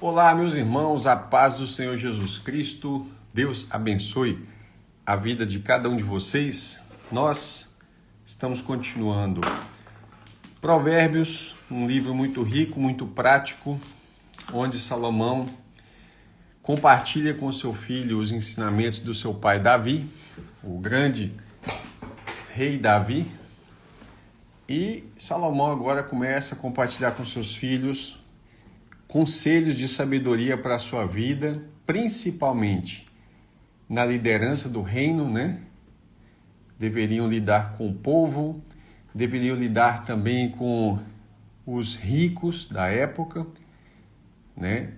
Olá, meus irmãos, a paz do Senhor Jesus Cristo. Deus abençoe a vida de cada um de vocês. Nós estamos continuando Provérbios, um livro muito rico, muito prático, onde Salomão compartilha com seu filho os ensinamentos do seu pai Davi, o grande rei Davi. E Salomão agora começa a compartilhar com seus filhos conselhos de sabedoria para a sua vida, principalmente na liderança do reino, né? Deveriam lidar com o povo, deveriam lidar também com os ricos da época, né?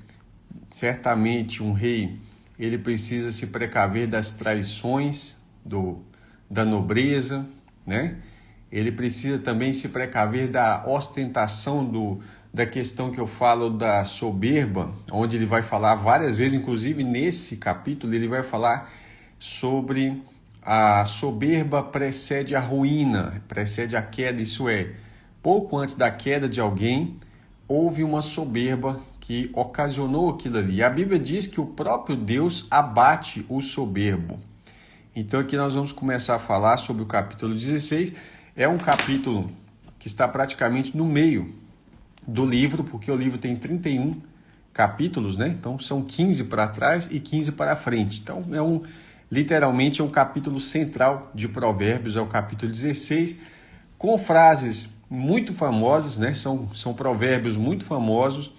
Certamente um rei, ele precisa se precaver das traições da nobreza, né? Ele precisa também se precaver da ostentação da questão que eu falo da soberba, onde ele vai falar várias vezes, inclusive nesse capítulo, ele vai falar sobre a soberba precede a ruína, precede a queda, isso é, pouco antes da queda de alguém, houve uma soberba que ocasionou aquilo ali. E a Bíblia diz que o próprio Deus abate o soberbo. Então aqui nós vamos começar a falar sobre o capítulo 16, é um capítulo que está praticamente no meio do livro, porque o livro tem 31 capítulos, né? Então são 15 para trás e 15 para frente. Então literalmente é um capítulo central de Provérbios, é o capítulo 16, com frases muito famosas, né? São provérbios muito famosos.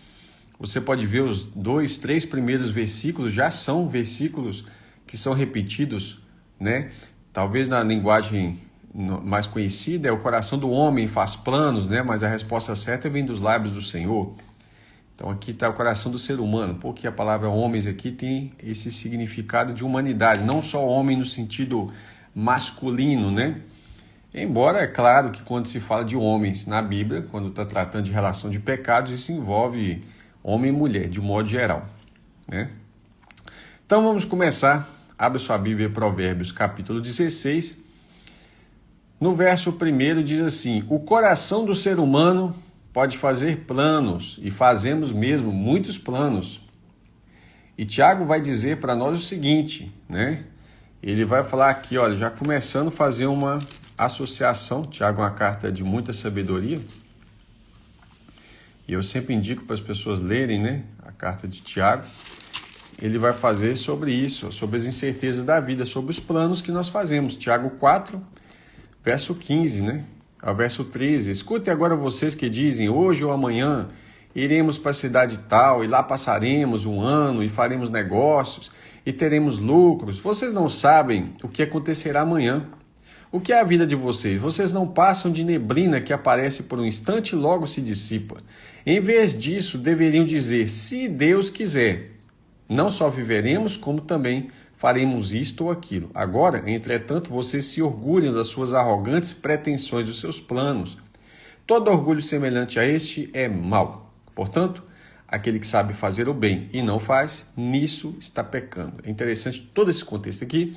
Você pode ver os 2, 3 primeiros versículos, já são versículos que são repetidos, né? Talvez na linguagem mais conhecida é o coração do homem faz planos, né? Mas a resposta certa vem dos lábios do Senhor. Então aqui está o coração do ser humano, porque a palavra homens aqui tem esse significado de humanidade, não só homem no sentido masculino, né? Embora é claro que quando se fala de homens na Bíblia, quando está tratando de relação de pecados, isso envolve homem e mulher, de um modo geral, né? Então vamos começar. Abre sua Bíblia, Provérbios, capítulo 16. No verso 1 diz assim: o coração do ser humano pode fazer planos, e fazemos mesmo muitos planos. E Tiago vai dizer para nós o seguinte, né? Ele vai falar aqui, olha, já começando a fazer uma associação. Tiago é uma carta de muita sabedoria. E eu sempre indico para as pessoas lerem, né, a carta de Tiago. Ele vai fazer sobre isso, sobre as incertezas da vida, sobre os planos que nós fazemos. Tiago 4, verso 15, né? Ao verso 13. Escutem agora vocês que dizem, hoje ou amanhã iremos para a cidade tal, e lá passaremos um ano, e faremos negócios, e teremos lucros. Vocês não sabem o que acontecerá amanhã. O que é a vida de vocês? Vocês não passam de neblina que aparece por um instante e logo se dissipa. Em vez disso, deveriam dizer, se Deus quiser, não só viveremos, como também faremos isto ou aquilo. Agora, entretanto, vocês se orgulham das suas arrogantes pretensões, dos seus planos. Todo orgulho semelhante a este é mau. Portanto, aquele que sabe fazer o bem e não faz, nisso está pecando. É interessante todo esse contexto aqui,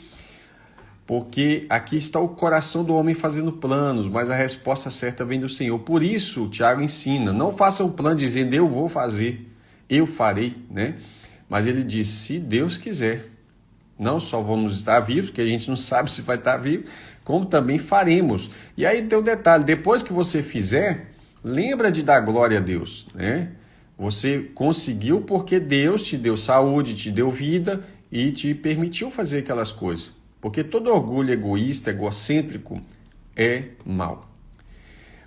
porque aqui está o coração do homem fazendo planos, mas a resposta certa vem do Senhor. Por isso, Tiago ensina, não faça um plano dizendo, eu vou fazer, eu farei, né? Mas ele diz, se Deus quiser, não só vamos estar vivos, porque a gente não sabe se vai estar vivo, como também faremos. E aí tem um detalhe, depois que você fizer, lembra de dar glória a Deus, né? Você conseguiu porque Deus te deu saúde, te deu vida e te permitiu fazer aquelas coisas. Porque todo orgulho egoísta, egocêntrico é mau.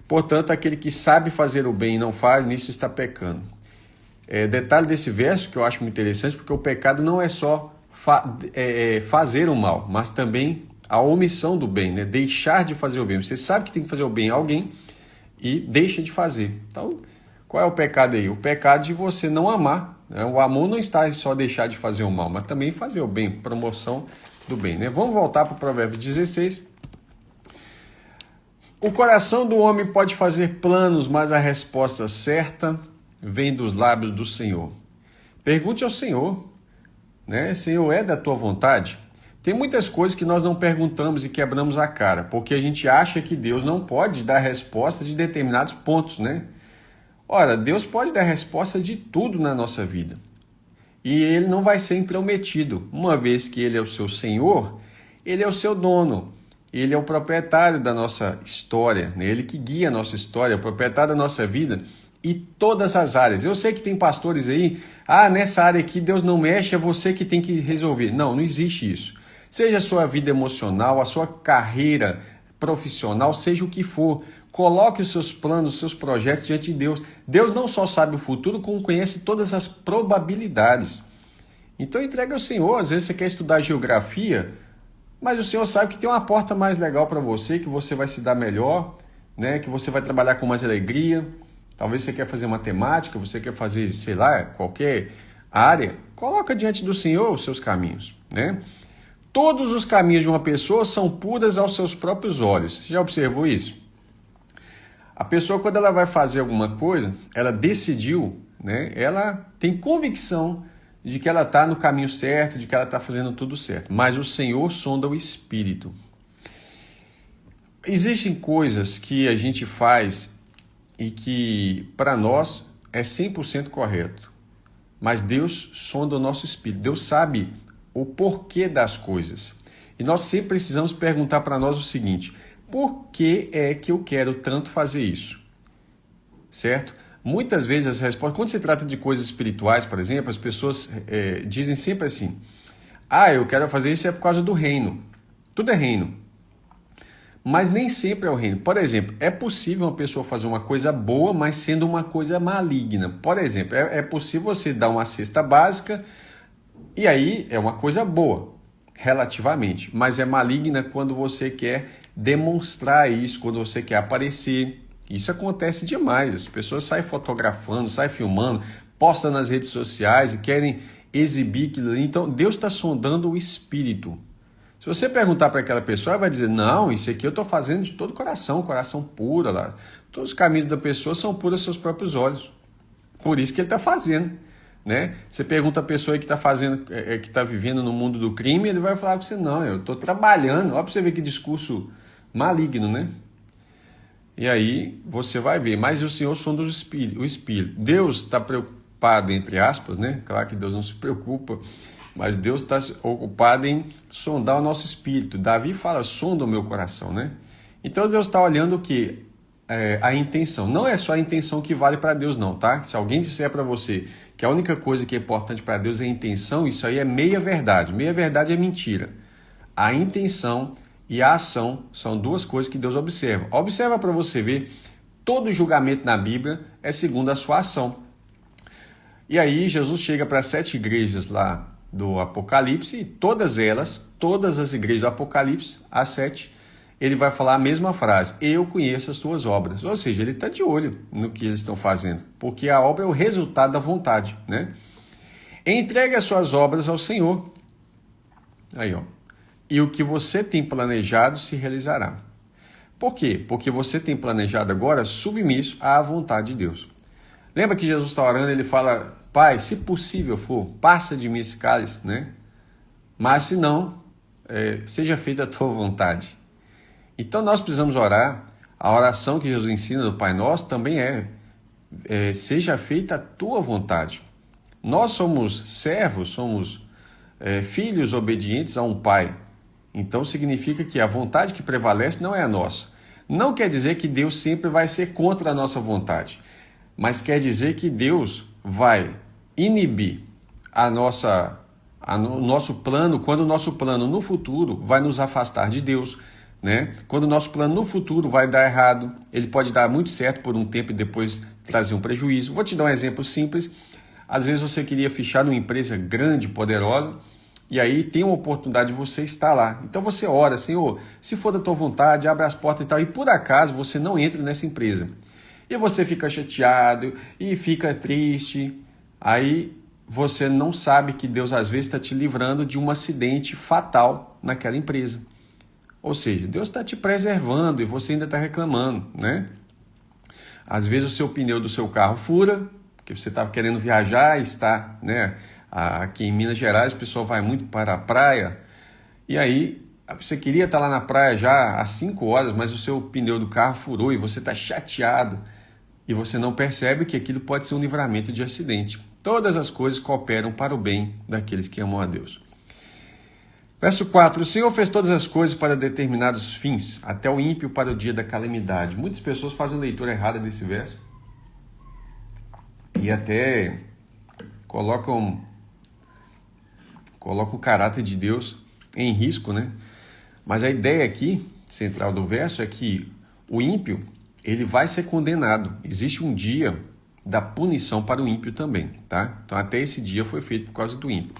Portanto, aquele que sabe fazer o bem e não faz, nisso está pecando. Detalhe desse verso que eu acho muito interessante, porque o pecado não é só fazer o mal, mas também a omissão do bem, né? Deixar de fazer o bem. Você sabe que tem que fazer o bem a alguém e deixa de fazer. Então, qual é o pecado aí? O pecado de você não amar, né? O amor não está em só deixar de fazer o mal, mas também fazer o bem, promoção do bem, né? Vamos voltar para o Provérbio 16. O coração do homem pode fazer planos, mas a resposta certa vem dos lábios do Senhor. Pergunte ao Senhor, né? Senhor, é da tua vontade? Tem muitas coisas que nós não perguntamos e quebramos a cara, porque a gente acha que Deus não pode dar resposta de determinados pontos, né? Ora, Deus pode dar resposta de tudo na nossa vida. E ele não vai ser intrometido. Uma vez que ele é o seu Senhor, ele é o seu dono. Ele é o proprietário da nossa história, né? Ele que guia a nossa história, é o proprietário da nossa vida e todas as áreas. Eu sei que tem pastores aí, nessa área aqui Deus não mexe, é você que tem que resolver. Não, não existe isso. Seja a sua vida emocional, a sua carreira profissional, seja o que for, coloque os seus planos, os seus projetos diante de Deus. Deus não só sabe o futuro, como conhece todas as probabilidades. Então entrega ao Senhor. Às vezes você quer estudar geografia, mas o Senhor sabe que tem uma porta mais legal para você, que você vai se dar melhor, né? Que você vai trabalhar com mais alegria. Talvez você quer fazer matemática, você quer fazer, sei lá, qualquer área. Coloca diante do Senhor os seus caminhos, né? Todos os caminhos de uma pessoa são puros aos seus próprios olhos. Você já observou isso? A pessoa, quando ela vai fazer alguma coisa, ela decidiu, né? Ela tem convicção de que ela está no caminho certo, de que ela está fazendo tudo certo. Mas o Senhor sonda o espírito. Existem coisas que a gente faz e que, para nós, é 100% correto. Mas Deus sonda o nosso espírito. Deus sabe o porquê das coisas. E nós sempre precisamos perguntar para nós o seguinte: por que é que eu quero tanto fazer isso? Certo? Muitas vezes as respostas, quando se trata de coisas espirituais, por exemplo, as pessoas dizem sempre assim: eu quero fazer isso é por causa do reino. Tudo é reino. Mas nem sempre é o reino. Por exemplo, é possível uma pessoa fazer uma coisa boa, mas sendo uma coisa maligna. Por exemplo, é possível você dar uma cesta básica e aí é uma coisa boa, relativamente. Mas é maligna quando você quer demonstrar isso, quando você quer aparecer. Isso acontece demais. As pessoas saem fotografando, saem filmando, postam nas redes sociais e querem exibir aquilo ali. Então, Deus está sondando o espírito. Se você perguntar para aquela pessoa, ela vai dizer: não, isso aqui eu estou fazendo de todo coração puro lá. Todos os caminhos da pessoa são puros aos seus próprios olhos. Por isso que ele está fazendo, né? Você pergunta a pessoa que está fazendo, que está vivendo no mundo do crime, ele vai falar para você: não, eu estou trabalhando. Olha para você ver que discurso maligno, né? E aí você vai ver. Mas o Senhor sonda o espírito. Deus está preocupado, entre aspas, né? Claro que Deus não se preocupa, mas Deus está ocupado em sondar o nosso espírito. Davi fala: sonda o meu coração, né? Então Deus está olhando o quê? A intenção. Não é só a intenção que vale para Deus, não, tá? Se alguém disser para você que a única coisa que é importante para Deus é a intenção, isso aí é meia verdade. Meia verdade é mentira. A intenção e a ação são duas coisas que Deus observa. Observa para você ver, todo julgamento na Bíblia é segundo a sua ação. E aí Jesus chega para 7 igrejas lá do Apocalipse, e todas as igrejas do Apocalipse, as 7, ele vai falar a mesma frase: eu conheço as tuas obras. Ou seja, ele está de olho no que eles estão fazendo, porque a obra é o resultado da vontade, né? Entregue as suas obras ao Senhor. Aí, ó. E o que você tem planejado se realizará. Por quê? Porque você tem planejado agora submisso à vontade de Deus. Lembra que Jesus está orando, ele fala: Pai, se possível for, passa de mim esse cálice, né? Mas se não, seja feita a tua vontade. Então nós precisamos orar. A oração que Jesus ensina do Pai Nosso também seja feita a tua vontade. Nós somos servos, somos filhos obedientes a um Pai. Então significa que a vontade que prevalece não é a nossa. Não quer dizer que Deus sempre vai ser contra a nossa vontade, mas quer dizer que Deus vai inibir o nosso plano, quando o nosso plano no futuro vai nos afastar de Deus, né? Quando o nosso plano no futuro vai dar errado, ele pode dar muito certo por um tempo e depois trazer um prejuízo. Vou te dar um exemplo simples. Às vezes você queria fechar numa empresa grande, poderosa, e aí tem uma oportunidade de você estar lá. Então você ora: Senhor, se for da tua vontade, abre as portas e tal. E por acaso você não entra nessa empresa. E você fica chateado e fica triste. Aí você não sabe que Deus às vezes está te livrando de um acidente fatal naquela empresa. Ou seja, Deus está te preservando e você ainda está reclamando, né? Às vezes o seu pneu do seu carro fura, porque você estava querendo viajar e está, né? Aqui em Minas Gerais o pessoal vai muito para a praia, e aí você queria estar lá na praia já às 5 horas, mas o seu pneu do carro furou e você está chateado e você não percebe que aquilo pode ser um livramento de acidente. todas as coisas cooperam para o bem daqueles que amam a Deus. Verso 4, o Senhor fez todas as coisas para determinados fins, até o ímpio para o dia da calamidade. Muitas pessoas fazem leitura errada desse verso e até colocam o caráter de Deus em risco, né? Mas a ideia aqui, central do verso, é que o ímpio, ele vai ser condenado. Existe um dia da punição para o ímpio também, tá? Então até esse dia foi feito por causa do ímpio.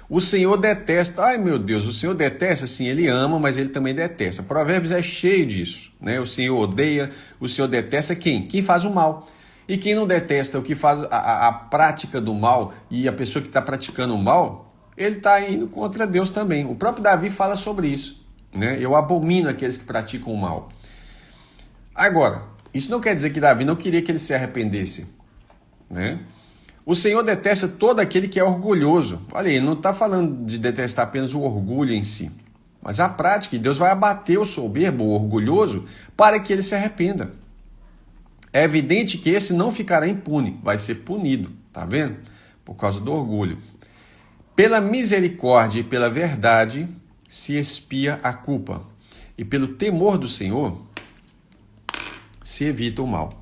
O Senhor detesta, ai meu Deus, o Senhor detesta, sim, ele ama, mas ele também detesta. Provérbios é cheio disso, né? O Senhor odeia, o Senhor detesta quem? Quem faz o mal. E quem não detesta o que faz a prática do mal e a pessoa que está praticando o mal, ele está indo contra Deus também. O próprio Davi fala sobre isso, né? Eu abomino aqueles que praticam o mal. Agora, isso não quer dizer que Davi não queria que ele se arrependesse, né? O Senhor detesta todo aquele que é orgulhoso. Olha aí, ele não está falando de detestar apenas o orgulho em si, mas a prática. E Deus vai abater o soberbo, o orgulhoso, para que ele se arrependa. É evidente que esse não ficará impune, vai ser punido, tá vendo? Por causa do orgulho. Pela misericórdia e pela verdade se expia a culpa, e pelo temor do Senhor se evita o mal.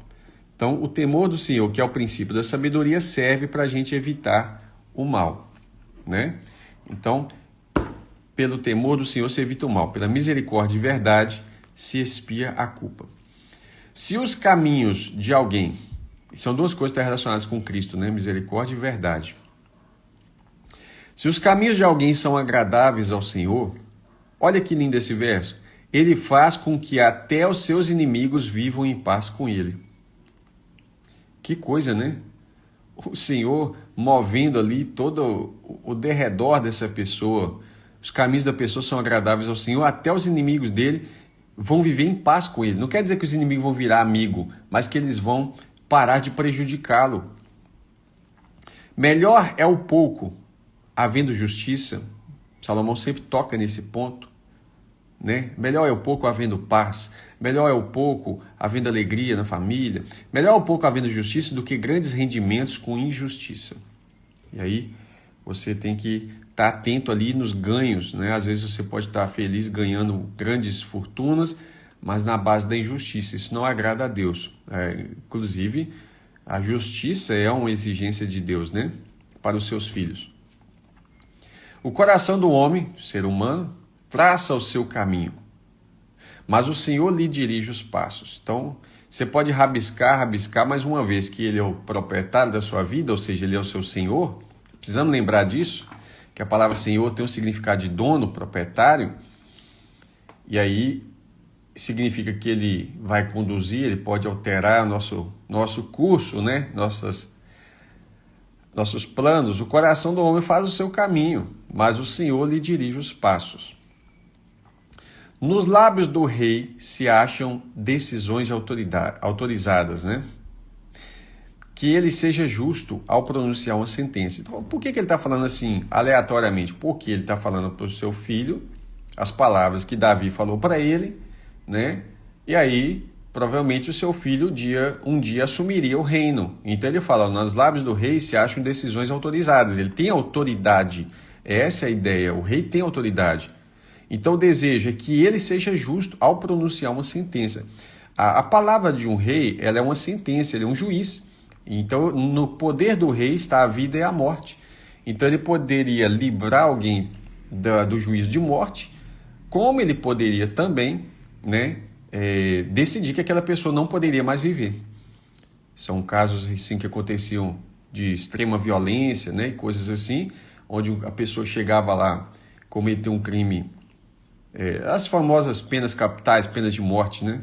Então, o temor do Senhor, que é o princípio da sabedoria, serve para a gente evitar o mal, né? Então, pelo temor do Senhor se evita o mal, pela misericórdia e verdade se expia a culpa. Se os caminhos de alguém, são duas coisas que estão relacionadas com Cristo, né? Misericórdia e verdade. Se os caminhos de alguém são agradáveis ao Senhor, olha que lindo esse verso, ele faz com que até os seus inimigos vivam em paz com ele. Que coisa, né? O Senhor movendo ali todo o derredor dessa pessoa, os caminhos da pessoa são agradáveis ao Senhor, até os inimigos dele vão viver em paz com ele. Não quer dizer que os inimigos vão virar amigo, mas que eles vão parar de prejudicá-lo. Melhor é o pouco, havendo justiça. Salomão sempre toca nesse ponto, né? Melhor é o pouco havendo paz. Melhor é o pouco havendo alegria na família. Melhor é o pouco havendo justiça do que grandes rendimentos com injustiça. E aí você tem que estar atento ali nos ganhos, né? Às vezes você pode estar feliz ganhando grandes fortunas, mas na base da injustiça. Isso não agrada a Deus. Inclusive, a justiça é uma exigência de Deus, né? Para os seus filhos. O coração do homem, ser humano, traça o seu caminho, mas o Senhor lhe dirige os passos. Então, você pode rabiscar, mas uma vez que ele é o proprietário da sua vida, ou seja, ele é o seu Senhor, precisamos lembrar disso, que a palavra Senhor tem um significado de dono, proprietário, e aí significa que ele vai conduzir, ele pode alterar nosso curso, né? Nossos planos. O coração do homem faz o seu caminho, mas o Senhor lhe dirige os passos. Nos lábios do rei se acham decisões autorizadas, né? Que ele seja justo ao pronunciar uma sentença. Então, por que ele está falando assim, aleatoriamente? Porque ele está falando para o seu filho as palavras que Davi falou para ele, né? E aí, provavelmente, o seu filho um dia assumiria o reino. Então ele fala, nos lábios do rei se acham decisões autorizadas. Ele tem autoridade. Essa é a ideia. O rei tem autoridade. Então o desejo é que ele seja justo ao pronunciar uma sentença. A palavra de um rei, ela é uma sentença, ele é um juiz. Então no poder do rei está a vida e a morte. Então ele poderia livrar alguém do juízo de morte, como ele poderia também, né, decidir que aquela pessoa não poderia mais viver. São casos assim, que aconteciam de extrema violência, né, e coisas assim, onde a pessoa chegava lá, cometer um crime, as famosas penas capitais, penas de morte, né?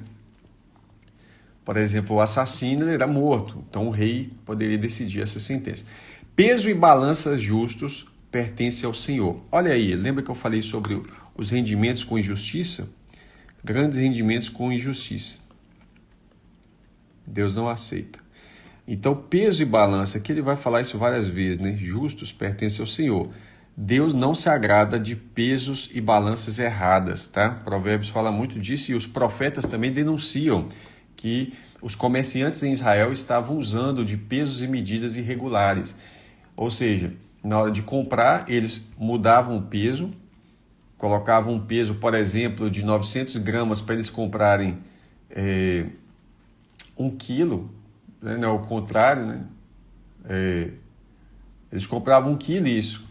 Por exemplo, o assassino ele era morto, então o rei poderia decidir essa sentença. Peso e balanças justos pertencem ao Senhor. Olha aí, lembra que eu falei sobre os rendimentos com injustiça? Grandes rendimentos com injustiça. Deus não aceita. Então, peso e balança, que ele vai falar isso várias vezes, né? Justos pertencem ao Senhor. Deus não se agrada de pesos e balanças erradas, tá? Provérbios fala muito disso e os profetas também denunciam que os comerciantes em Israel estavam usando de pesos e medidas irregulares. Ou seja, na hora de comprar, eles mudavam o peso, colocavam um peso, por exemplo, de 900 gramas para eles comprarem 1 quilo, né? Não é o contrário, né? Eles compravam 1 quilo isso,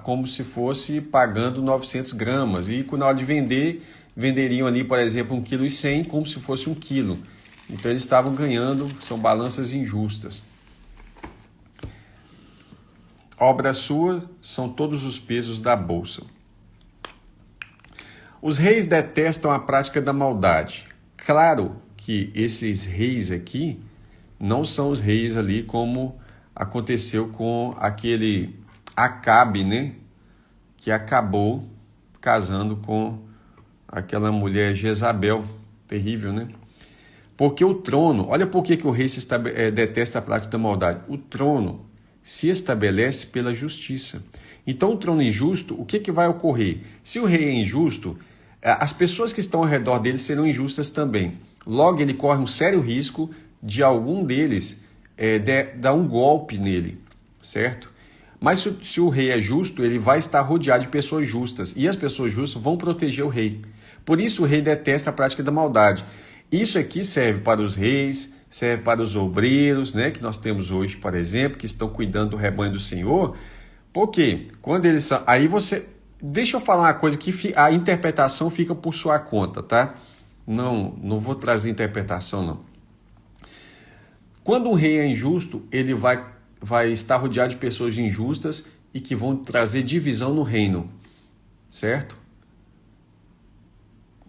como se fosse pagando 900 gramas. E na hora de vender, venderiam ali, por exemplo, 1,1 kg como se fosse 1 quilo. Então eles estavam ganhando, são balanças injustas. Obra sua são todos os pesos da bolsa. Os reis detestam a prática da maldade. Claro que esses reis aqui não são os reis ali como aconteceu com aquele Acabe, né? Que acabou casando com aquela mulher Jezabel. Terrível, né? Porque o trono, olha por que o rei detesta a prática da maldade. O trono se estabelece pela justiça. Então, o trono injusto, o que vai ocorrer? Se o rei é injusto, as pessoas que estão ao redor dele serão injustas também. Logo, ele corre um sério risco de algum deles dar um golpe nele, certo? Mas se o rei é justo, ele vai estar rodeado de pessoas justas. E as pessoas justas vão proteger o rei. Por isso, o rei detesta a prática da maldade. Isso aqui serve para os reis, serve para os obreiros, né, que nós temos hoje, por exemplo, que estão cuidando do rebanho do Senhor. Por quê? Quando eles são... Aí você... Deixa eu falar uma coisa que a interpretação fica por sua conta, tá? Não vou trazer interpretação, não. Quando um rei é injusto, ele vai estar rodeado de pessoas injustas e que vão trazer divisão no reino, certo?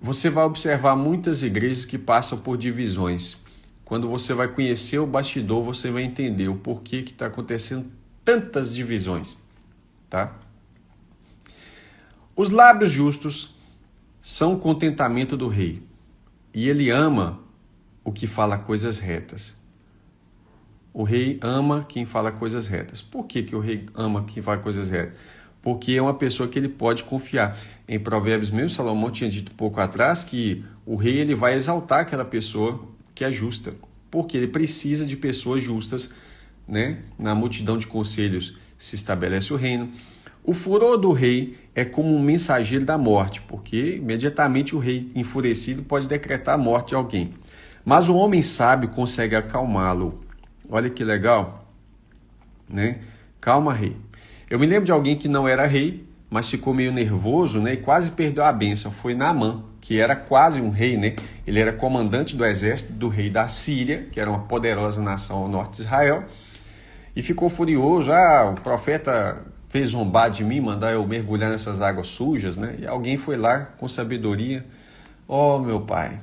Você vai observar muitas igrejas que passam por divisões. Quando você vai conhecer o bastidor, você vai entender o porquê que está acontecendo tantas divisões, tá? Os lábios justos são o contentamento do rei, e ele ama o que fala coisas retas. O rei ama quem fala coisas retas. Por que o rei ama quem fala coisas retas? Porque é uma pessoa que ele pode confiar. Em Provérbios mesmo, Salomão tinha dito pouco atrás que o rei ele vai exaltar aquela pessoa que é justa, porque ele precisa de pessoas justas, né? Na multidão de conselhos se estabelece o reino. O furor do rei é como um mensageiro da morte, porque imediatamente o rei enfurecido pode decretar a morte de alguém. Mas o homem sábio consegue acalmá-lo. Olha que legal, né? Calma, rei. Eu me lembro de alguém que não era rei, mas ficou meio nervoso, né? E quase perdeu a bênção. Foi Naamã, que era quase um rei, né? Ele era comandante do exército do rei da Síria, que era uma poderosa nação ao norte de Israel, e ficou furioso. O profeta fez zombar de mim, mandar eu mergulhar nessas águas sujas, né? E alguém foi lá com sabedoria. Meu pai,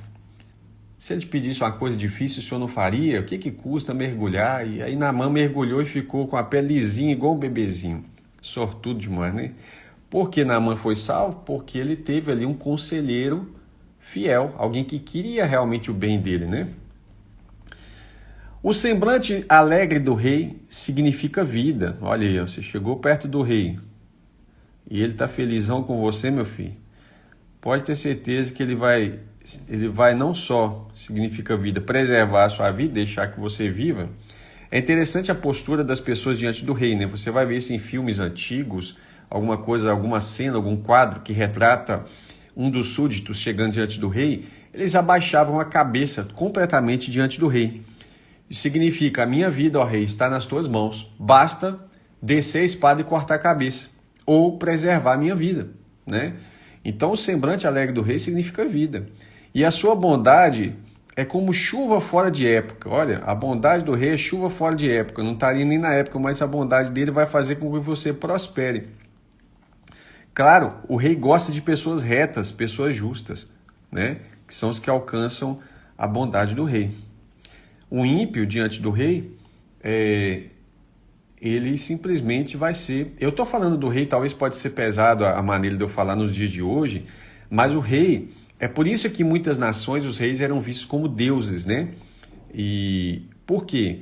se ele te pedisse uma coisa difícil, o senhor não faria? O que custa mergulhar? E aí Naamã mergulhou e ficou com a pele lisinha, igual um bebezinho. Sortudo demais, né? Por que Naamã foi salvo? Porque ele teve ali um conselheiro fiel, alguém que queria realmente o bem dele, né? O semblante alegre do rei significa vida. Olha aí, você chegou perto do rei e ele está felizão com você, meu filho. Pode ter certeza que ele vai não só, significa vida, preservar a sua vida, deixar que você viva. É interessante a postura das pessoas diante do rei, né? Você vai ver isso em filmes antigos, alguma cena, algum quadro que retrata um dos súditos chegando diante do rei, eles abaixavam a cabeça completamente diante do rei. Isso significa, a minha vida, ó rei, está nas tuas mãos. Basta descer a espada e cortar a cabeça, ou preservar a minha vida, né? Então, o semblante alegre do rei significa vida. E a sua bondade é como chuva fora de época. Olha, a bondade do rei é chuva fora de época. Não estaria nem na época, mas a bondade dele vai fazer com que você prospere. Claro, o rei gosta de pessoas retas, pessoas justas, né? Que são os que alcançam a bondade do rei. O ímpio diante do rei, ele simplesmente vai ser... Eu estou falando do rei, talvez pode ser pesado a maneira de eu falar nos dias de hoje, mas o rei... É por isso que em muitas nações os reis eram vistos como deuses, né? E por quê?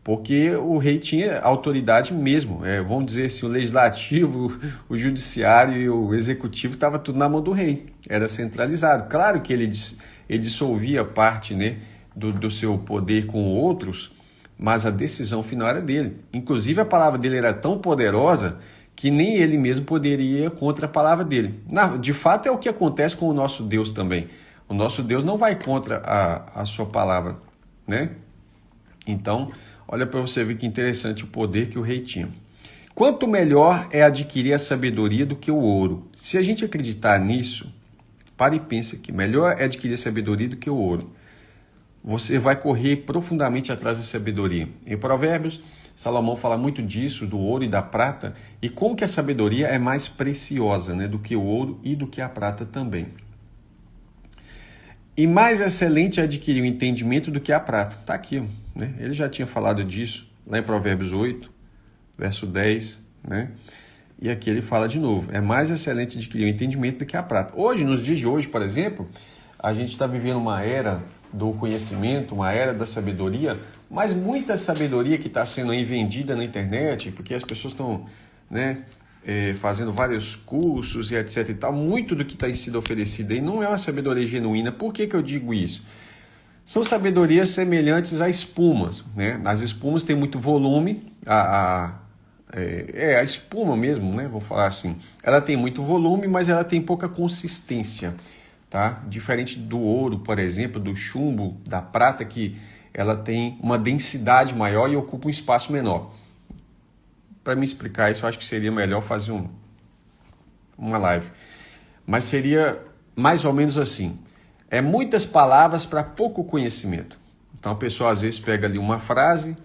Porque o rei tinha autoridade mesmo. Vamos dizer assim, o legislativo, o judiciário e o executivo estava tudo na mão do rei. Era centralizado. Claro que ele dissolvia parte, né, do seu poder com outros, mas a decisão final era dele. Inclusive, a palavra dele era tão poderosa que nem ele mesmo poderia ir contra a palavra dele. De fato, é o que acontece com o nosso Deus também. O nosso Deus não vai contra a sua palavra, né? Então, olha para você ver que interessante o poder que o rei tinha. Quanto melhor é adquirir a sabedoria do que o ouro. Se a gente acreditar nisso, pare e pense aqui. Melhor é adquirir a sabedoria do que o ouro. Você vai correr profundamente atrás da sabedoria. Em Provérbios, Salomão fala muito disso, do ouro e da prata, e como que a sabedoria é mais preciosa, né, do que o ouro e do que a prata também. E mais excelente é adquirir o entendimento do que a prata. Está aqui, né? Ele já tinha falado disso lá em Provérbios 8, verso 10, né? E aqui ele fala de novo. É mais excelente adquirir o entendimento do que a prata. Hoje, nos dias de hoje, por exemplo, a gente está vivendo uma era do conhecimento, uma era da sabedoria, mas muita sabedoria que está sendo aí vendida na internet, porque as pessoas estão, né, fazendo vários cursos e etc e tal, muito do que está sendo oferecido aí não é uma sabedoria genuína. Por que eu digo isso? São sabedorias semelhantes a espumas, né? As espumas têm muito volume, a espuma mesmo, né? Vou falar assim. Ela tem muito volume, mas ela tem pouca consistência, tá? Diferente do ouro, por exemplo, do chumbo, da prata, que ela tem uma densidade maior e ocupa um espaço menor. Para me explicar isso, eu acho que seria melhor fazer uma live. Mas seria mais ou menos assim. É muitas palavras para pouco conhecimento. Então a pessoa às vezes pega ali uma frase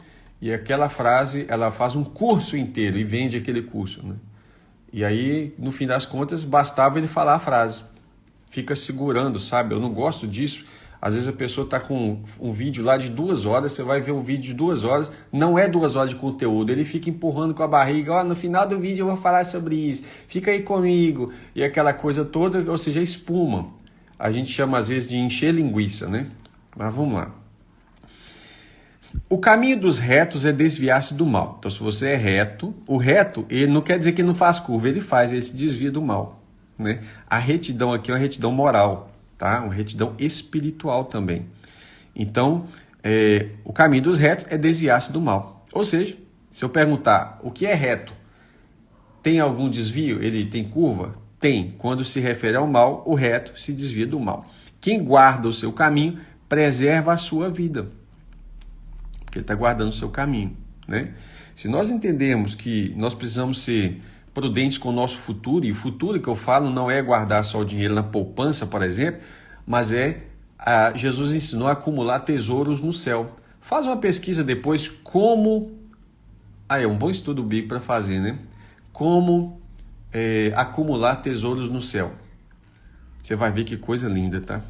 e aquela frase ela faz um curso inteiro e vende aquele curso, né? E aí, no fim das contas, bastava ele falar a frase. Fica segurando, sabe? Eu não gosto disso. Às vezes a pessoa está com um vídeo lá de 2 horas, você vai ver um vídeo de 2 horas, não é 2 horas de conteúdo, ele fica empurrando com a barriga, no final do vídeo eu vou falar sobre isso, fica aí comigo, e aquela coisa toda, ou seja, espuma. A gente chama às vezes de encher linguiça, né? Mas vamos lá. O caminho dos retos é desviar-se do mal. Então, se você é reto, o reto, ele não quer dizer que ele não faz curva, ele se desvia do mal, né? A retidão aqui é uma retidão moral, tá? Uma retidão espiritual também. Então, o caminho dos retos é desviar-se do mal. Ou seja, se eu perguntar o que é reto, tem algum desvio? Ele tem curva? Tem. Quando se refere ao mal, o reto se desvia do mal. Quem guarda o seu caminho preserva a sua vida, porque ele está guardando o seu caminho, né? Se nós entendermos que nós precisamos ser prudentes com o nosso futuro, e o futuro que eu falo não é guardar só o dinheiro na poupança, por exemplo, mas Jesus ensinou a acumular tesouros no céu. Faz uma pesquisa depois como... é um bom estudo bíblico para fazer, né? Como acumular tesouros no céu. Você vai ver que coisa linda, tá?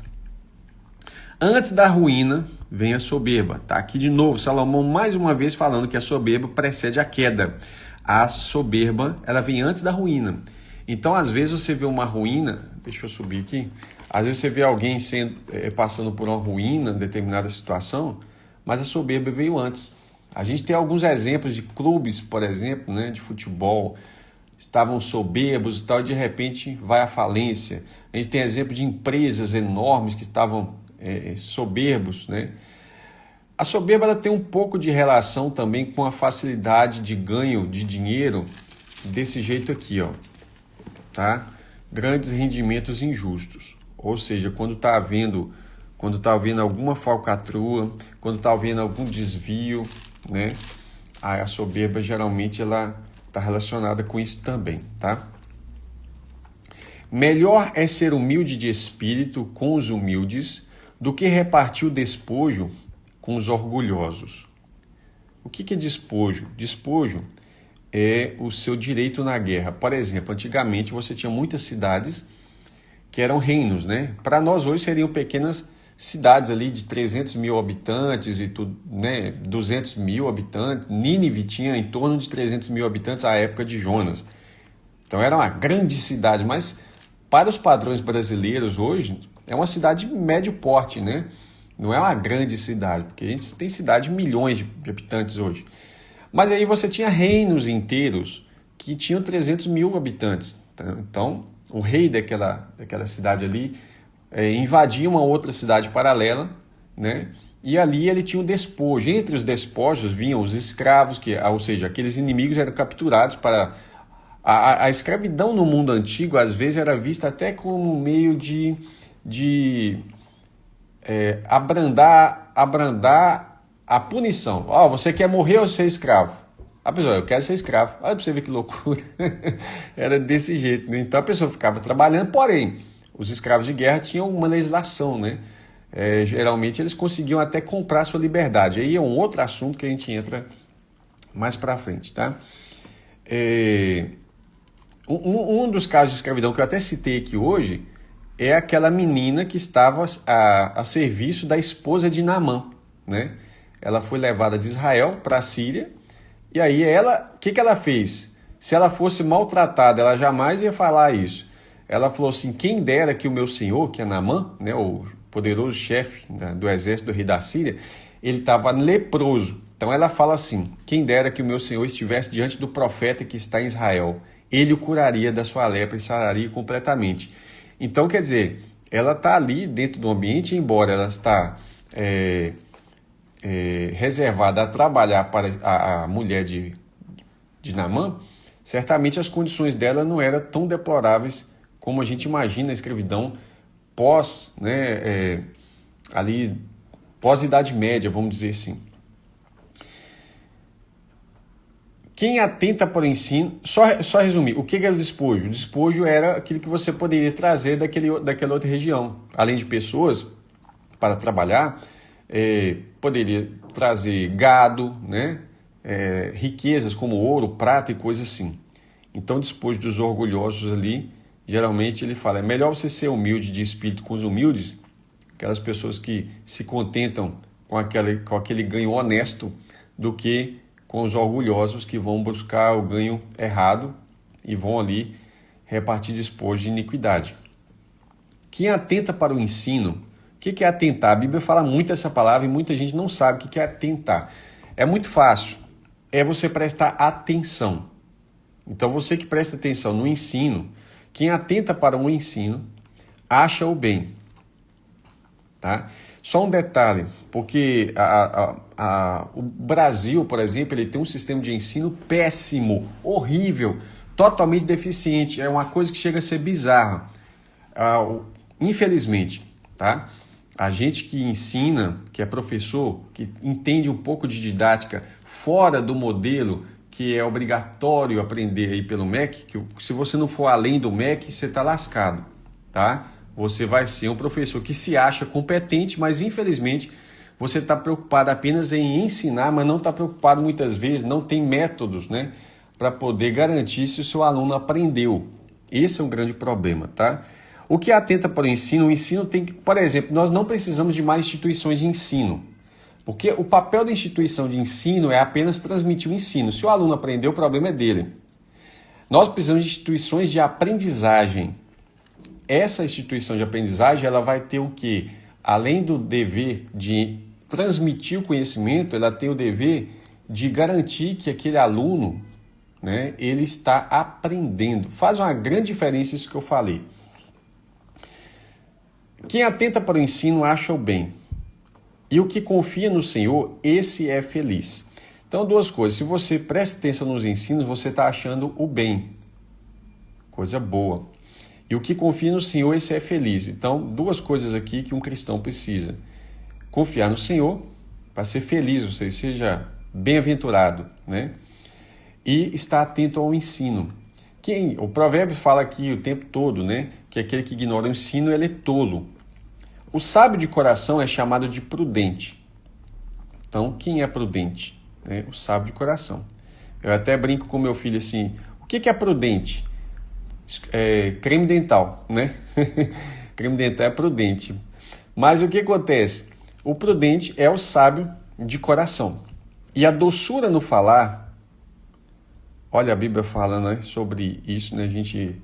Antes da ruína vem a soberba. Tá aqui de novo, Salomão mais uma vez falando que a soberba precede a queda. A soberba, ela vem antes da ruína. Então, às vezes você vê uma ruína, deixa eu subir aqui, às vezes você vê alguém passando por uma ruína, determinada situação, mas a soberba veio antes. A gente tem alguns exemplos de clubes, por exemplo, né, de futebol, estavam soberbos e tal, e de repente vai à falência. A gente tem exemplo de empresas enormes que estavam soberbos, né? A soberba ela tem um pouco de relação também com a facilidade de ganho de dinheiro desse jeito aqui, ó, tá? Grandes rendimentos injustos. Ou seja, quando está havendo alguma falcatrua, quando está havendo algum desvio, né? A soberba geralmente ela está relacionada com isso também, tá? Melhor é ser humilde de espírito com os humildes do que repartir o despojo com os orgulhosos. O que é despojo? Despojo é o seu direito na guerra. Por exemplo, antigamente você tinha muitas cidades que eram reinos, né? Para nós hoje seriam pequenas cidades ali de 300 mil habitantes e tudo, né? 200 mil habitantes. Nínive tinha em torno de 300 mil habitantes à época de Jonas. Então era uma grande cidade, mas para os padrões brasileiros hoje é uma cidade de médio porte, né? Não é uma grande cidade, porque a gente tem cidade de milhões de habitantes hoje. Mas aí você tinha reinos inteiros que tinham 300 mil habitantes. Tá? Então, o rei daquela cidade ali invadia uma outra cidade paralela, né? e ali ele tinha um despojo. Entre os despojos vinham os escravos, ou seja, aqueles inimigos eram capturados para... A escravidão no mundo antigo, às vezes, era vista até como um meio de abrandar a punição. Você quer morrer ou ser escravo? A pessoa, eu quero ser escravo. Olha para você ver que loucura. Era desse jeito, né? Então a pessoa ficava trabalhando, porém, os escravos de guerra tinham uma legislação, né? Geralmente eles conseguiam até comprar sua liberdade. Aí é um outro assunto que a gente entra mais para frente, tá? Um dos casos de escravidão que eu até citei aqui hoje é aquela menina que estava a serviço da esposa de Naamã, né? Ela foi levada de Israel para a Síria, e aí o que ela fez? Se ela fosse maltratada, ela jamais ia falar isso. Ela falou assim, quem dera que o meu senhor, que é Naamã, né, o poderoso chefe do exército do rei da Síria, ele estava leproso. Então ela fala assim, quem dera que o meu senhor estivesse diante do profeta que está em Israel, ele o curaria da sua lepra e sararia completamente. Então, quer dizer, ela está ali dentro do ambiente, embora ela está reservada a trabalhar para a mulher de Naamã, certamente as condições dela não eram tão deploráveis como a gente imagina a escravidão pós-Idade Média, vamos dizer assim. Quem atenta para o ensino... Só resumir, o que era o despojo? O despojo era aquilo que você poderia trazer daquela outra região. Além de pessoas para trabalhar, poderia trazer gado, né? Riquezas como ouro, prata e coisas assim. Então, o despojo dos orgulhosos ali, geralmente ele fala, é melhor você ser humilde de espírito com os humildes, aquelas pessoas que se contentam com aquele ganho honesto, do que com os orgulhosos que vão buscar o ganho errado e vão ali repartir despojo de iniquidade. Quem atenta para o ensino, o que é atentar? A Bíblia fala muito essa palavra e muita gente não sabe o que é atentar. É muito fácil, é você prestar atenção. Então você que presta atenção no ensino, quem atenta para o ensino, acha o bem. Tá? Só um detalhe, porque o Brasil, por exemplo, ele tem um sistema de ensino péssimo, horrível, totalmente deficiente. É uma coisa que chega a ser bizarra. Infelizmente, tá? A gente que ensina, que é professor, que entende um pouco de didática fora do modelo que é obrigatório aprender aí pelo MEC, que se você não for além do MEC, você está lascado, tá? Você vai ser um professor que se acha competente, mas infelizmente você está preocupado apenas em ensinar, mas não está preocupado muitas vezes, não tem métodos, né, para poder garantir se o seu aluno aprendeu. Esse é um grande problema, tá? O que atenta para o ensino tem que, por exemplo, nós não precisamos de mais instituições de ensino, porque o papel da instituição de ensino é apenas transmitir o ensino. Se o aluno aprendeu, o problema é dele. Nós precisamos de instituições de aprendizagem. Essa instituição de aprendizagem, ela vai ter o quê? Além do dever de transmitir o conhecimento, ela tem o dever de garantir que aquele aluno, né, ele está aprendendo. Faz uma grande diferença isso que eu falei. Quem atenta para o ensino acha o bem. E o que confia no Senhor, esse é feliz. Então, duas coisas. Se você presta atenção nos ensinos, você está achando o bem. Coisa boa. E o que confia no Senhor, esse é feliz. Então, duas coisas aqui que um cristão precisa. Confiar no Senhor, para ser feliz, ou seja, seja bem-aventurado, né? E estar atento ao ensino. O provérbio fala aqui o tempo todo, né, que aquele que ignora o ensino, ele é tolo. O sábio de coração é chamado de prudente. Então, quem é prudente? O sábio de coração. Eu até brinco com meu filho assim, o que é prudente? Creme dental, né? Creme dental é prudente. Mas o que acontece? O prudente é o sábio de coração. E a doçura no falar, olha a Bíblia falando, né, sobre isso, né? A gente,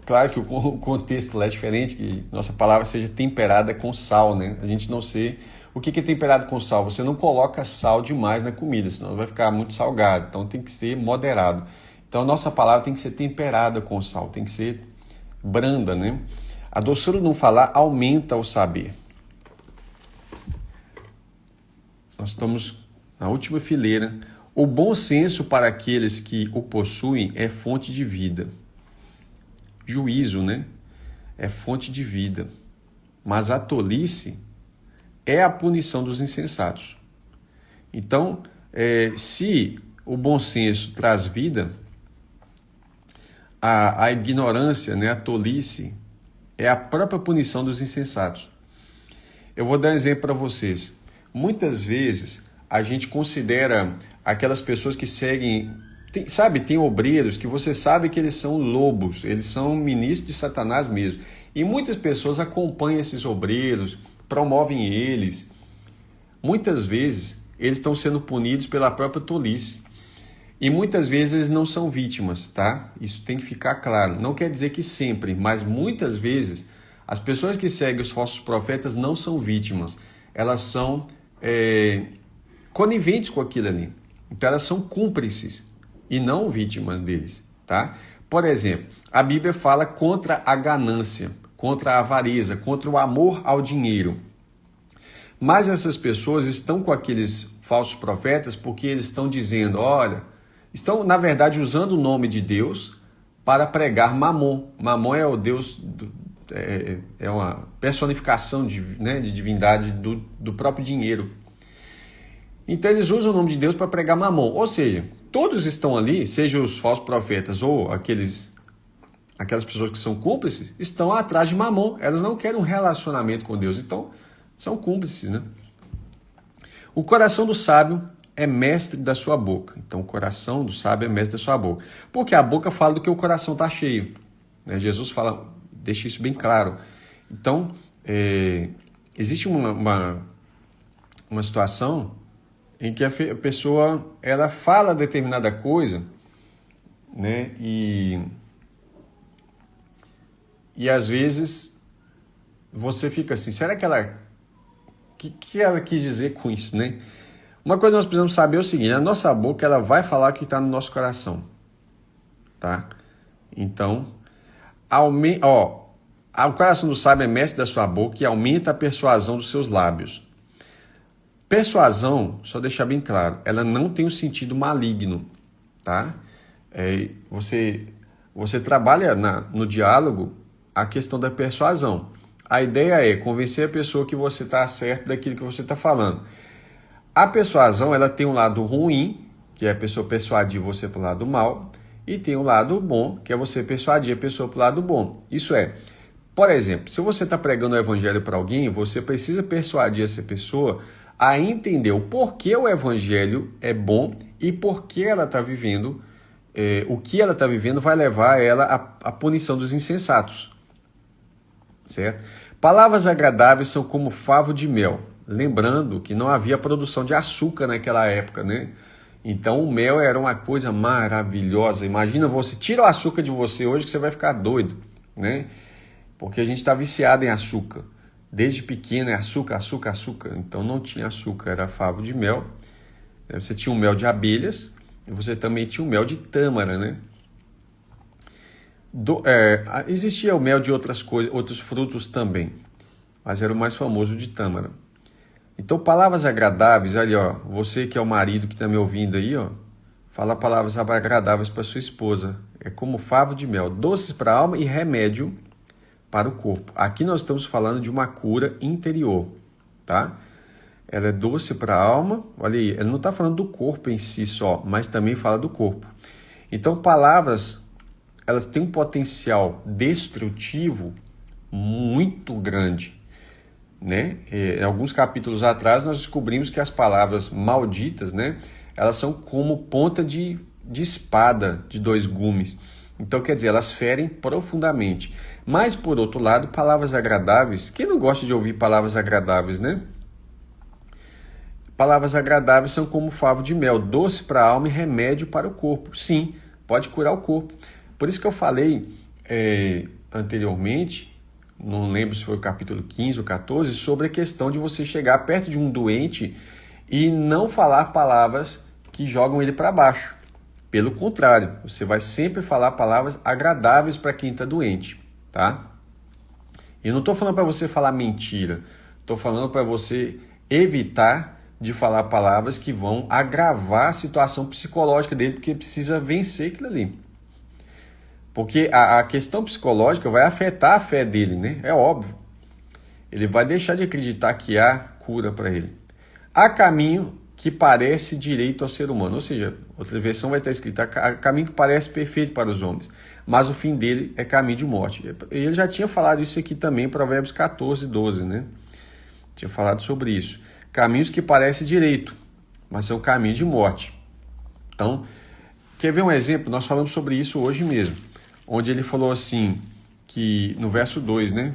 claro que o contexto lá é diferente, que nossa palavra seja temperada com sal, né? A gente não sei o que é temperado com sal. Você não coloca sal demais na comida, senão vai ficar muito salgado. Então tem que ser moderado. Então, a nossa palavra tem que ser temperada com sal, tem que ser branda, né? A doçura no falar aumenta o saber. Nós estamos na última fileira. O bom senso para aqueles que o possuem é fonte de vida. Juízo, né? É fonte de vida. Mas a tolice é a punição dos insensatos. Então, se o bom senso traz vida, a ignorância, né, a tolice, é a própria punição dos insensatos. Eu vou dar um exemplo para vocês. Muitas vezes a gente considera aquelas pessoas que seguem, tem obreiros que você sabe que eles são lobos, eles são ministros de Satanás mesmo. E muitas pessoas acompanham esses obreiros, promovem eles. Muitas vezes eles estão sendo punidos pela própria tolice. E muitas vezes eles não são vítimas, tá? Isso tem que ficar claro. Não quer dizer que sempre, mas muitas vezes as pessoas que seguem os falsos profetas não são vítimas. Elas são coniventes com aquilo ali. Então elas são cúmplices e não vítimas deles, tá? Por exemplo, a Bíblia fala contra a ganância, contra a avareza, contra o amor ao dinheiro. Mas essas pessoas estão com aqueles falsos profetas porque eles estão dizendo, olha, estão na verdade usando o nome de Deus para pregar Mamon. Mamon é o Deus, é uma personificação de divindade do próprio dinheiro. Então eles usam o nome de Deus para pregar Mamon. Ou seja, todos estão ali, seja os falsos profetas ou aquelas pessoas que são cúmplices, estão atrás de Mamon. Elas não querem um relacionamento com Deus, então são cúmplices, né? O coração do sábio é mestre da sua boca. Então o coração do sábio é mestre da sua boca. Porque a boca fala do que o coração está cheio, né? Jesus fala, deixa isso bem claro. Então, existe uma situação em que a pessoa ela fala determinada coisa, né? E às vezes você fica assim, será que ela... O que ela quis dizer com isso, né? Uma coisa que nós precisamos saber é o seguinte, a nossa boca ela vai falar o que está no nosso coração, tá? Então, o coração do sábio é mestre da sua boca e aumenta a persuasão dos seus lábios. Persuasão, só deixar bem claro, ela não tem um sentido maligno, tá? Você trabalha no diálogo a questão da persuasão. A ideia é convencer a pessoa que você está certo daquilo que você está falando. A persuasão ela tem um lado ruim, que é a pessoa persuadir você para o lado mal, e tem um lado bom, que é você persuadir a pessoa para o lado bom. Isso é, por exemplo, se você está pregando o evangelho para alguém, você precisa persuadir essa pessoa a entender o porquê o evangelho é bom e por que ela está vivendo, o que ela está vivendo vai levar ela à punição dos insensatos. Certo? Palavras agradáveis são como favo de mel. Lembrando que não havia produção de açúcar naquela época, né? Então o mel era uma coisa maravilhosa. Imagina você, tira o açúcar de você hoje que você vai ficar doido, né? Porque a gente está viciado em açúcar. Desde pequeno é açúcar, açúcar, açúcar. Então não tinha açúcar, era favo de mel. Você tinha o mel de abelhas e você também tinha o mel de tâmara, né? Existia o mel de outras coisas, outros frutos também, mas era o mais famoso de tâmara. Então, palavras agradáveis, ali, ó, você que é o marido que está me ouvindo aí, ó, fala palavras agradáveis para sua esposa. É como favo de mel, doces para a alma e remédio para o corpo. Aqui nós estamos falando de uma cura interior, tá? Ela é doce para a alma, olha aí, ela não está falando do corpo em si só, mas também fala do corpo. Então, palavras, elas têm um potencial destrutivo muito grande, né? Em alguns capítulos atrás nós descobrimos que as palavras malditas, né, elas são como ponta de espada de dois gumes. Então quer dizer, elas ferem profundamente. Mas por outro lado, palavras agradáveis, quem não gosta de ouvir palavras agradáveis, né? Palavras agradáveis são como favo de mel, doce para a alma e remédio para o corpo. Sim, pode curar o corpo. Por isso que eu falei anteriormente, não lembro se foi o capítulo 15 ou 14, sobre a questão de você chegar perto de um doente e não falar palavras que jogam ele para baixo. Pelo contrário, você vai sempre falar palavras agradáveis para quem está doente, tá? Eu não estou falando para você falar mentira, estou falando para você evitar de falar palavras que vão agravar a situação psicológica dele, porque precisa vencer aquilo ali. Porque a questão psicológica vai afetar a fé dele, né? É óbvio. Ele vai deixar de acreditar que há cura para ele. Há caminho que parece direito ao ser humano. Ou seja, outra versão vai estar escrita: há caminho que parece perfeito para os homens, mas o fim dele é caminho de morte. Ele já tinha falado isso aqui também em Provérbios 14, 12, né? Tinha falado sobre isso. Caminhos que parecem direito, mas são caminhos de morte. Então, quer ver um exemplo? Nós falamos sobre isso hoje mesmo, onde ele falou assim, que no verso 2, né?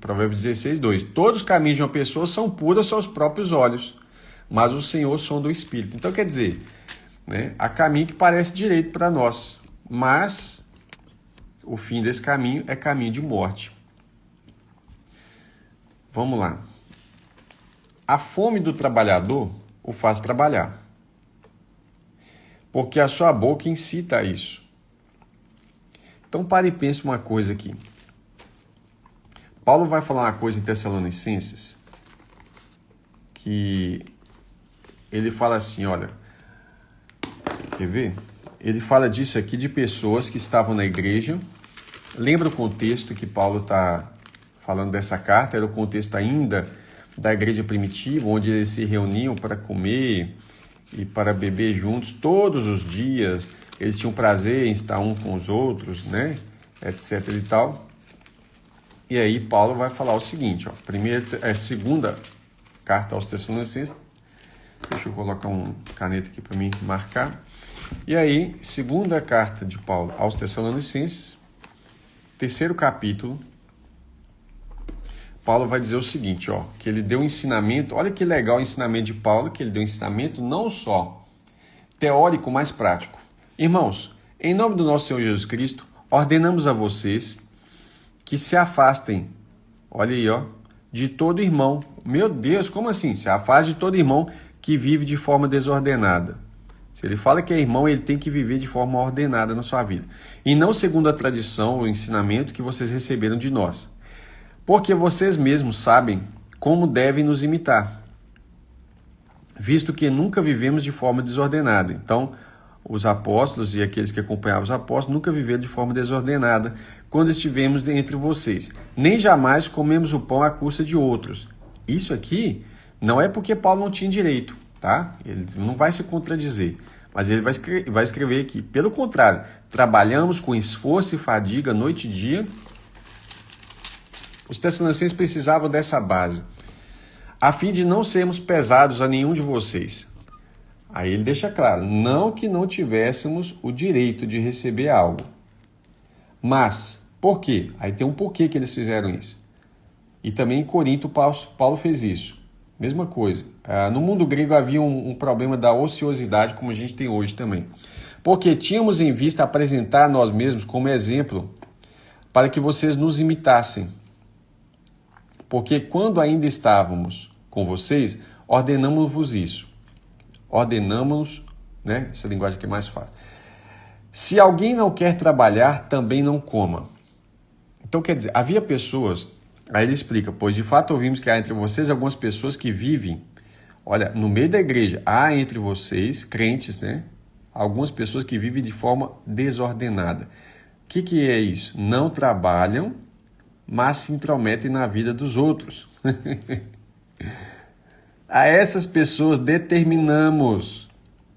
Provérbios 16, 2. Todos os caminhos de uma pessoa são puros aos próprios olhos, mas o Senhor sonda o espírito. Então, quer dizer, né, há caminho que parece direito para nós, mas o fim desse caminho é caminho de morte. Vamos lá. A fome do trabalhador o faz trabalhar, porque a sua boca incita a isso. Então, pare e pense uma coisa aqui. Paulo vai falar uma coisa em Tessalonicenses, que ele fala assim, olha, quer ver? Ele fala disso aqui de pessoas que estavam na igreja. Lembra o contexto que Paulo está falando dessa carta? Era o contexto ainda da igreja primitiva, onde eles se reuniam para comer e para beber juntos todos os dias. Eles tinham prazer em estar um com os outros, né? Etc e tal. E aí Paulo vai falar o seguinte, ó, segunda carta aos Tessalonicenses. Deixa eu colocar uma caneta aqui para mim marcar. E aí, segunda carta de Paulo aos Tessalonicenses, terceiro capítulo, Paulo vai dizer o seguinte, ó, que ele deu um ensinamento, olha que legal o ensinamento de Paulo, que ele deu um ensinamento não só teórico, mas prático. Irmãos, em nome do nosso Senhor Jesus Cristo, ordenamos a vocês que se afastem, olha aí, ó, de todo irmão. Meu Deus, como assim? Se afaste de todo irmão que vive de forma desordenada. Se ele fala que é irmão, ele tem que viver de forma ordenada na sua vida. E não segundo a tradição ou ensinamento que vocês receberam de nós. Porque vocês mesmos sabem como devem nos imitar, visto que nunca vivemos de forma desordenada. Então, os apóstolos e aqueles que acompanhavam os apóstolos nunca viveram de forma desordenada quando estivemos entre vocês. Nem jamais comemos o pão à custa de outros. Isso aqui não é porque Paulo não tinha direito, tá? Ele não vai se contradizer, mas ele vai escrever aqui. Pelo contrário, trabalhamos com esforço e fadiga noite e dia. Os Tessalonicenses precisavam dessa base, a fim de não sermos pesados a nenhum de vocês. Aí ele deixa claro, não que não tivéssemos o direito de receber algo. Mas, por quê? Aí tem um porquê que eles fizeram isso. E também em Corinto, Paulo fez isso. Mesma coisa. No mundo grego havia um problema da ociosidade, como a gente tem hoje também. Porque tínhamos em vista apresentar nós mesmos como exemplo para que vocês nos imitassem. Porque quando ainda estávamos com vocês, ordenamos-vos isso. Ordenamos, né? Essa linguagem aqui é mais fácil. Se alguém não quer trabalhar, também não coma. Então, quer dizer, havia pessoas, aí ele explica, pois de fato ouvimos que há entre vocês algumas pessoas que vivem, olha, no meio da igreja, há entre vocês, crentes, né? Algumas pessoas que vivem de forma desordenada. O que é isso? Não trabalham, mas se intrometem na vida dos outros. A essas pessoas determinamos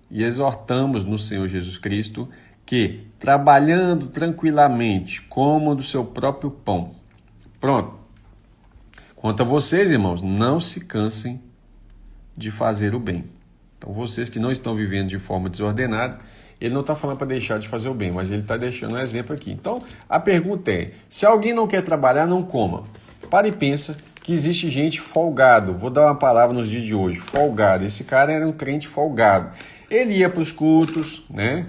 e exortamos no Senhor Jesus Cristo que, trabalhando tranquilamente, comam do seu próprio pão. Pronto. Quanto a vocês, irmãos, não se cansem de fazer o bem. Então, vocês que não estão vivendo de forma desordenada, ele não está falando para deixar de fazer o bem, mas ele está deixando um exemplo aqui. Então, a pergunta é, se alguém não quer trabalhar, não coma. Para e pensa que existe gente folgado. Vou dar uma palavra nos dias de hoje, folgado. Esse cara era um crente folgado. Ele ia para os cultos, né?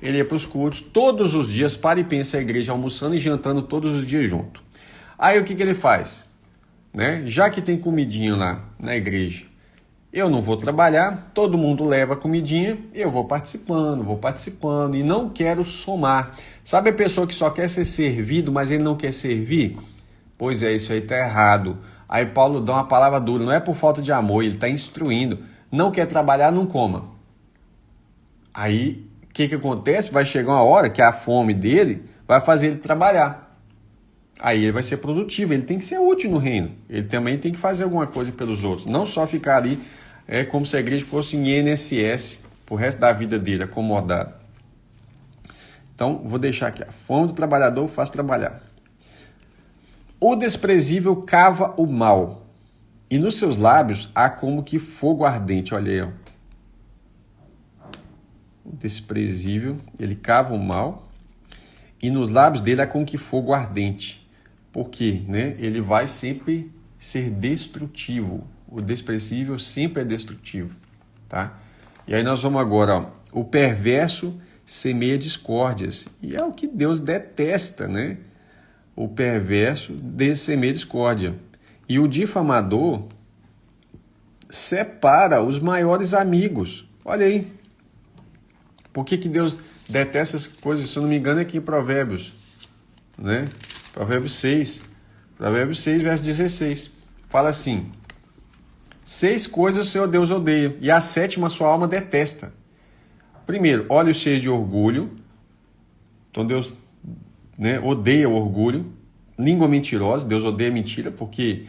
Ele ia para os cultos todos os dias, para e pensa a igreja almoçando e jantando todos os dias junto. Aí o que ele faz? Né? Já que tem comidinha lá na igreja, eu não vou trabalhar, todo mundo leva comidinha, eu vou participando e não quero somar. Sabe a pessoa que só quer ser servido, mas ele não quer servir? Pois é, isso aí está errado. Aí Paulo dá uma palavra dura, não é por falta de amor, ele está instruindo. Não quer trabalhar, não coma. Aí, o que acontece? Vai chegar uma hora que a fome dele vai fazer ele trabalhar. Aí ele vai ser produtivo, ele tem que ser útil no reino. Ele também tem que fazer alguma coisa pelos outros. Não só ficar ali como se a igreja fosse em INSS pro resto da vida dele, acomodado. Então, vou deixar aqui. A fome do trabalhador faz trabalhar. O desprezível cava o mal, e nos seus lábios há como que fogo ardente. Olha aí, ó. O desprezível, ele cava o mal, e nos lábios dele há como que fogo ardente. Por quê? Né? Ele vai sempre ser destrutivo. O desprezível sempre é destrutivo. Tá? E aí nós vamos agora, ó. O perverso semeia discórdias. E é o que Deus detesta, né? O perverso semeia discórdia. E o difamador separa os maiores amigos. Olha aí. Por que Deus detesta essas coisas? Se eu não me engano, é aqui em Provérbios. Né? Provérbios 6. Provérbios 6, verso 16. Fala assim: 6 coisas o Senhor Deus odeia, e a 7ª sua alma detesta. Primeiro, olhos cheios de orgulho. Então Deus, né, odeia o orgulho. Língua mentirosa. Deus odeia mentira, porque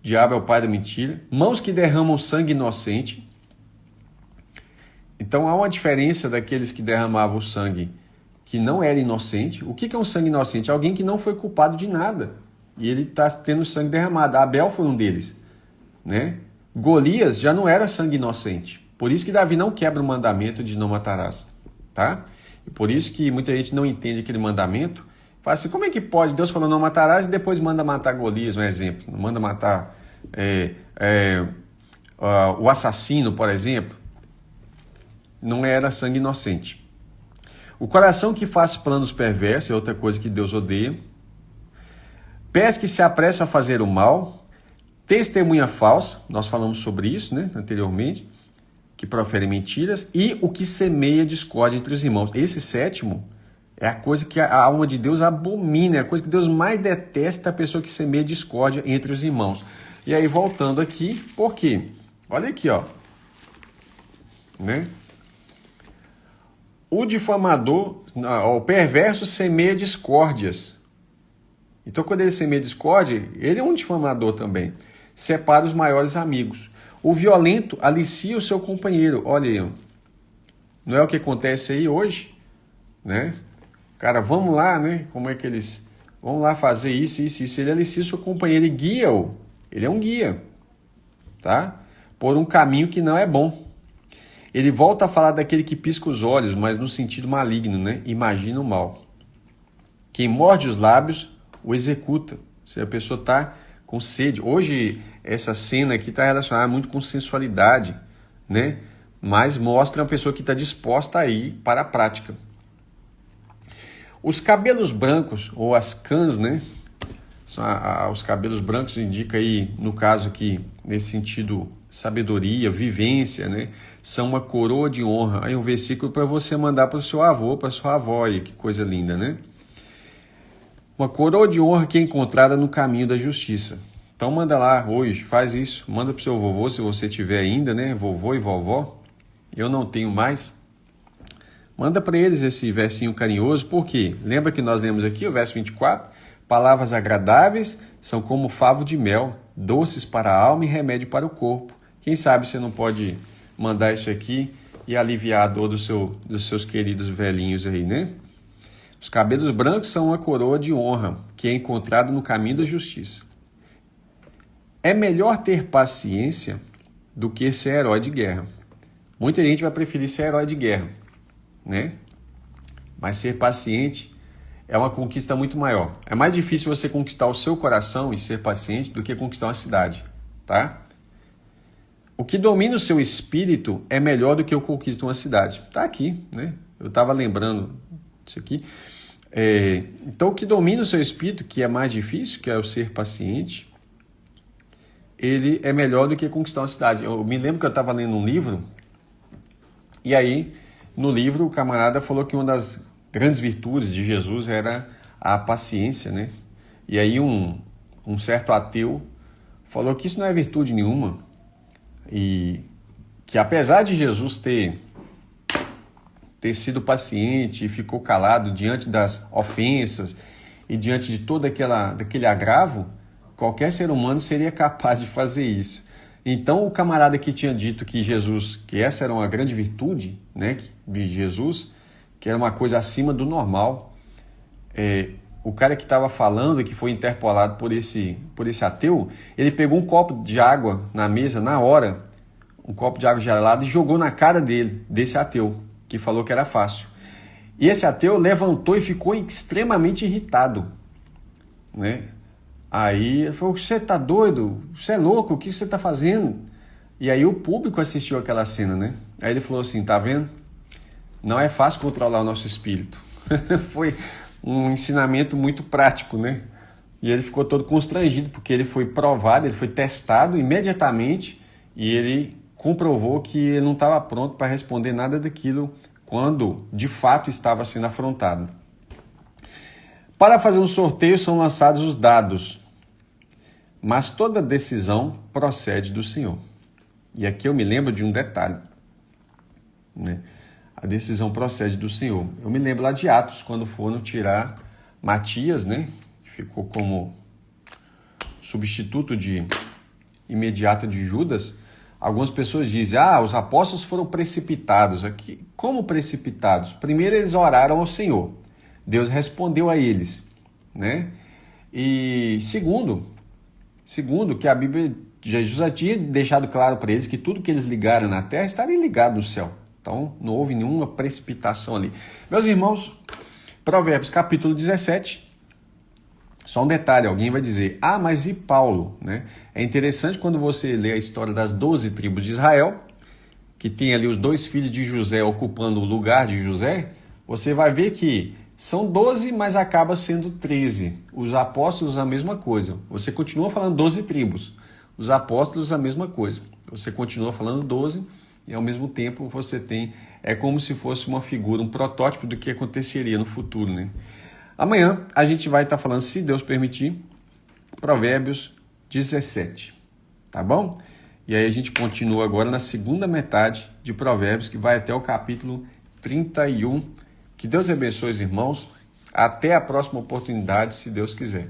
o diabo é o pai da mentira. Mãos que derramam sangue inocente. Então há uma diferença daqueles que derramavam o sangue que não era inocente. O que é um sangue inocente? Alguém que não foi culpado de nada. E ele está tendo sangue derramado. Abel foi um deles. Né? Golias já não era sangue inocente. Por isso que Davi não quebra o mandamento de não matarás. Tá? E por isso que muita gente não entende aquele mandamento. Fala assim, como é que pode? Deus falou não matarás e depois manda matar Golias, um exemplo. Manda matar o assassino, por exemplo. Não era sangue inocente. O coração que faz planos perversos é outra coisa que Deus odeia. Pés que se apressam a fazer o mal. Testemunha falsa, nós falamos sobre isso, né, anteriormente, que profere mentiras. E o que semeia discórdia entre os irmãos. Esse 7º é a coisa que a alma de Deus abomina, é a coisa que Deus mais detesta, a pessoa que semeia discórdia entre os irmãos. E aí, voltando aqui, por quê? Olha aqui, ó. Né? O difamador, o perverso semeia discórdias. Então, quando ele semeia discórdia, ele é um difamador também. Separa os maiores amigos. O violento alicia o seu companheiro. Olha aí, ó. Não é o que acontece aí hoje, né? Cara, vamos lá, né? Como é que eles... Vamos lá fazer isso, isso, isso. Ele alicia o seu companheiro e guia-o. Ele é um guia, tá? Por um caminho que não é bom. Ele volta a falar daquele que pisca os olhos, mas no sentido maligno, né? Imagina o mal. Quem morde os lábios, o executa. Se a pessoa está com sede. Hoje, essa cena aqui está relacionada muito com sensualidade, né? Mas mostra uma pessoa que está disposta a ir para a prática. Os cabelos brancos, ou as cãs, né? Os cabelos brancos indica aí, no caso aqui, nesse sentido, sabedoria, vivência, né? São uma coroa de honra. Aí um versículo para você mandar para o seu avô, para a sua avó, aí, que coisa linda, né? Uma coroa de honra que é encontrada no caminho da justiça. Então manda lá hoje, faz isso. Manda para o seu vovô, se você tiver ainda, né? Vovô e vovó. Eu não tenho mais. Manda para eles esse versinho carinhoso, porque lembra que nós lemos aqui o verso 24? Palavras agradáveis são como favo de mel, doces para a alma e remédio para o corpo. Quem sabe você não pode mandar isso aqui e aliviar a dor dos seus queridos velhinhos aí, né? Os cabelos brancos são uma coroa de honra, que é encontrada no caminho da justiça. É melhor ter paciência do que ser herói de guerra. Muita gente vai preferir ser herói de guerra, né? Mas ser paciente é uma conquista muito maior. É mais difícil você conquistar o seu coração e ser paciente do que conquistar uma cidade, tá? O que domina o seu espírito é melhor do que o conquista uma cidade. Tá aqui, né? Eu estava lembrando disso aqui. Então, o que domina o seu espírito, que é mais difícil, que é o ser paciente, ele é melhor do que conquistar uma cidade. Eu me lembro que eu estava lendo um livro, e aí, no livro, o camarada falou que uma das grandes virtudes de Jesus era a paciência, né? E aí, um um certo ateu falou que isso não é virtude nenhuma e que apesar de Jesus ter sido paciente e ficou calado diante das ofensas e diante de todo daquele agravo, qualquer ser humano seria capaz de fazer isso. Então o camarada que tinha dito que que essa era uma grande virtude, né, de Jesus, que era uma coisa acima do normal, o cara que estava falando e que foi interpolado por esse ateu, ele pegou um copo de água na mesa na hora, um copo de água gelada, e jogou na cara desse ateu, que falou que era fácil. E esse ateu levantou e ficou extremamente irritado, né? Aí ele falou: você tá doido? Você é louco? O que você tá fazendo? E aí o público assistiu aquela cena, né? Aí ele falou assim: tá vendo? Não é fácil controlar o nosso espírito. Foi um ensinamento muito prático, né? E ele ficou todo constrangido, porque ele foi provado, ele foi testado imediatamente e ele comprovou que ele não estava pronto para responder nada daquilo quando de fato estava sendo afrontado. Para fazer um sorteio são lançados os dados, mas toda decisão procede do Senhor. E aqui eu me lembro de um detalhe, né? A decisão procede do Senhor. Eu me lembro lá de Atos, quando foram tirar Matias, né? Que ficou como substituto imediato de Judas. Algumas pessoas dizem: os apóstolos foram precipitados. Aqui, como precipitados? Primeiro eles oraram ao Senhor. Deus respondeu a eles, né? E segundo, que a Bíblia, Jesus já tinha deixado claro para eles que tudo que eles ligaram na terra estaria ligado no céu. Então não houve nenhuma precipitação ali. Meus irmãos, Provérbios capítulo 17, só um detalhe, alguém vai dizer: mas e Paulo, né? É interessante quando você lê a história das 12 tribos de Israel, que tem ali os 2 filhos de José ocupando o lugar de José, você vai ver que são 12, mas acaba sendo 13. Os apóstolos a mesma coisa. Você continua falando 12 tribos. Os apóstolos a mesma coisa. Você continua falando 12 e ao mesmo tempo você tem... É como se fosse uma figura, um protótipo do que aconteceria no futuro, né? Amanhã a gente vai estar falando, se Deus permitir, Provérbios 17. Tá bom? E aí a gente continua agora na segunda metade de Provérbios, que vai até o capítulo 31. Que Deus abençoe os irmãos. Até a próxima oportunidade, se Deus quiser.